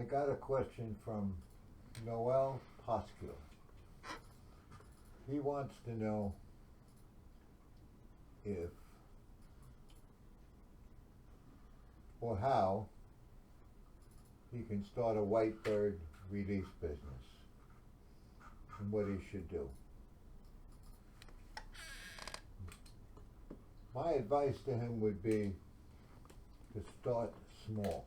I got a question from Noel Poscule. He wants to know if or how he can start a white bird release business and what he should do. My advice to him would be to start small.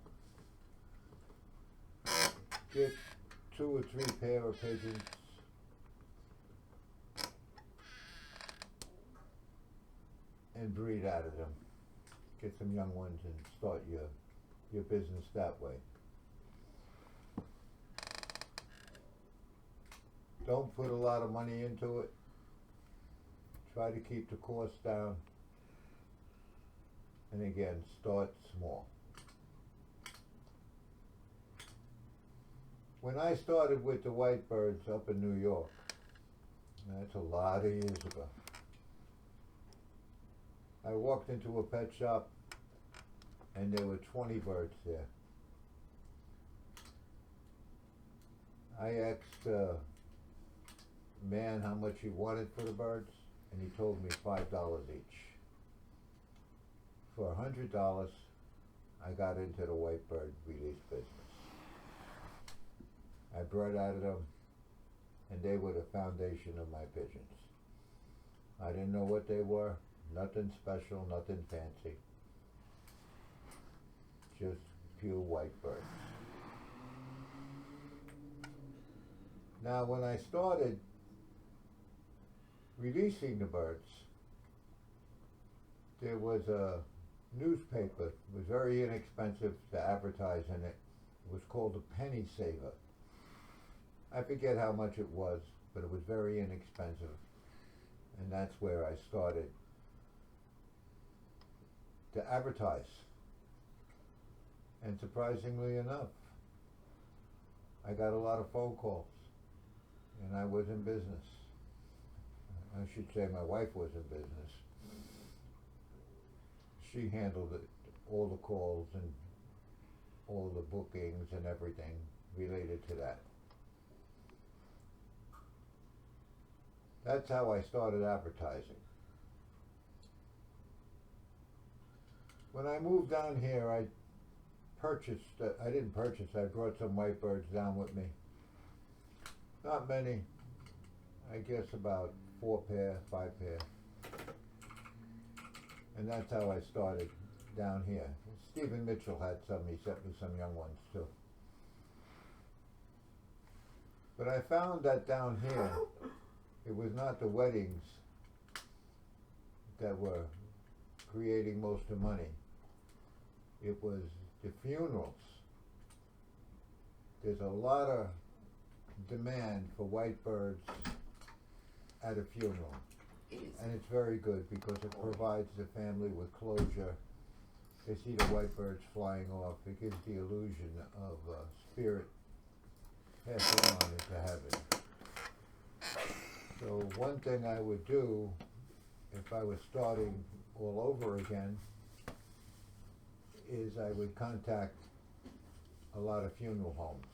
Get 2 or 3 pair of pigeons. And breed out of them. Get some young ones and start your business that way. Don't put a lot of money into it. Try to keep the cost down. And again, start small. When I started with the white birds up in New York, that's a lot of years ago, I walked into a pet shop and there were 20 birds there. I asked the man how much he wanted for the birds, and he told me $5 each. For $100, I got into the white bird release business. I bred out of them, and they were the foundation of my pigeons. I didn't know what they were, nothing special, nothing fancy, just pure white birds. Now, when I started releasing the birds, there was a newspaper. It was very inexpensive to advertise in it. It was called a penny saver. I forget how much it was, but it was very inexpensive. And that's where I started to advertise. And surprisingly enough, I got a lot of phone calls, and I was in business. I should say my wife was in business. She handled it, all the calls and all the bookings and everything related to that. That's how I started advertising. When I moved down here, I brought some white birds down with me. Not many, I guess about 4 pair, 5 pair. And that's how I started down here. Stephen Mitchell had some, he sent me some young ones too. But I found that down here, it was not the weddings that were creating most of the money. It was the funerals. There's a lot of demand for white birds at a funeral. And it's very good because it provides the family with closure. They see the white birds flying off. It gives the illusion of spirit passing on into heaven. So one thing I would do if I was starting all over again is I would contact a lot of funeral homes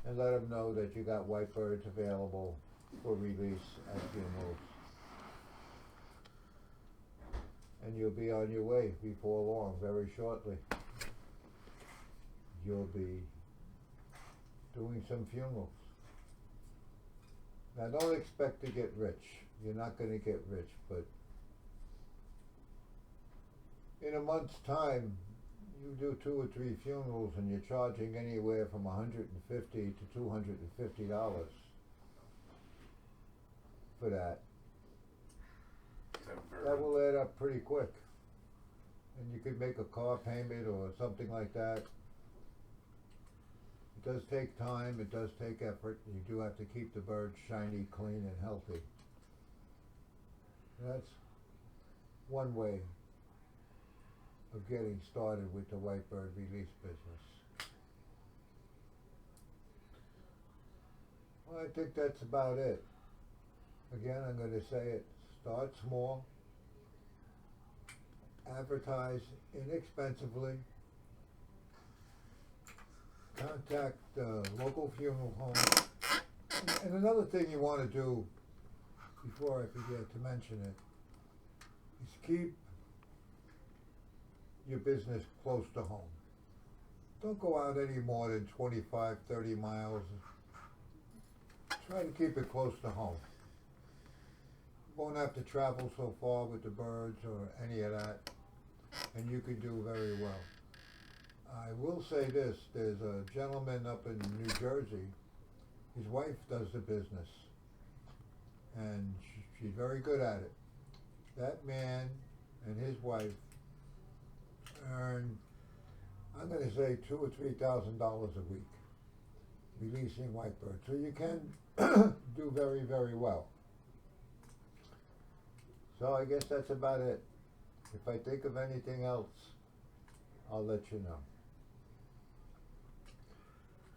and let them know that you got white birds available for release at funerals. And you'll be on your way before long, very shortly. You'll be doing some funerals. Now don't expect to get rich. You're not going to get rich, but in a month's time, you do 2 or 3 funerals and you're charging anywhere from $150 to $250 for that. That will add up pretty quick. And you could make a car payment or something like that. It does take time, it does take effort. You do have to keep the birds shiny, clean, and healthy. That's one way of getting started with the white bird release business. Well, I think that's about it. Again, I'm going to say it. Start small. Advertise inexpensively. contact the local funeral home. And another thing you want to do, before I forget to mention it, is keep your business close to home. Don't go out any more than 25, 30 miles. Try to keep it close to home. You won't have to travel so far with the birds or any of that, and you can do very well. I will say this, there's a gentleman up in New Jersey, his wife does the business, and she's very good at it. That man and his wife earn, I'm going to say $2,000 or $3,000 a week releasing white birds. So you can do very, very well. So I guess that's about it. If I think of anything else, I'll let you know.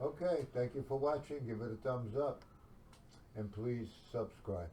Okay, thank you for watching. Give it a thumbs up, and please subscribe.